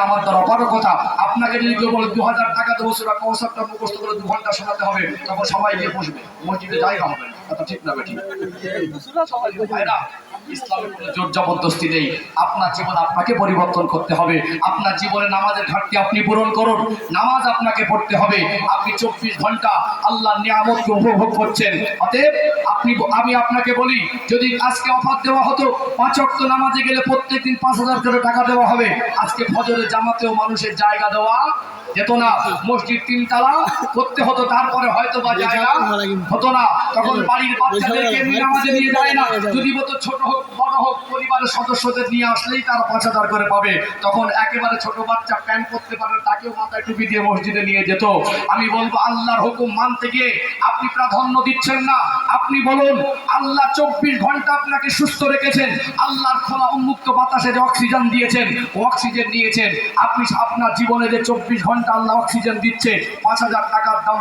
আমার দ্বারা অপারগতা। আপনাকে যদি কেউ বলে 2000 টাকা দেবো সূরা কাউসারটা মুখস্থ করে 2 ঘন্টা শোনাতে হবে, তখন সবাই গিয়ে বসবে, মসজিদে জায়গা হবে না। কথা ঠিক না বেঠিক? ভাইরা, ইসলামে কোনো জোর জবরদস্তি নেই। আপনার জীবন আপনাকে পরিবর্তন করতে হবে। আপনার জীবনে নামাজের ঘাটতি আপনি পূরণ করুন। নামাজ আপনাকে পড়তে হবে। আপনি 24 ঘন্টা আল্লাহর নিয়ামতকে উপভোগ করছেন। অতএব আমি আপনাকে বলি, যদি আজকে অফার দেওয়া হতো 5 ওয়াক্ত নামাজে গেলে প্রত্যেকদিন 5000 করে টাকা দেওয়া হবে, আজকে ফজরের জামাতেও মানুষের জায়গা দেওয়া যেত না। মসজিদ 3 তালা করতে হতো, তারপরে হয়তো বা জায়গা হতো না। তখন বাড়ির বাচ্চাদেরকে নামাজে নিয়ে যায় না, যদি বলতো ছোট হোক বড় হোক পরিবারের সদস্যদের নিয়ে আসলেই তারা 5000 করে পাবে। তখন একেবারে ছোট বাচ্চা প্যান্ট পরতে পারে তাকেও মাথায় টুপি দিয়ে মসজিদে নিয়ে যেত। আমি বলবো, আল্লাহর হুকুম মানতে গিয়ে আপনি প্রাধান্য দিচ্ছেন না। আপনি বলুন, আল্লাহ 24 ঘন্টা আপনাকে সুস্থ রেখেছেন, আল্লাহর খোলা উন্মুক্ত বাতাসে যে অক্সিজেন দিয়েছেন, অক্সিজেন নিয়েছেন। আপনি আপনার জীবনে যে 24 ঘন্টা আল্লাহ অক্সিজেন দিচ্ছে, 5000 টাকার দাম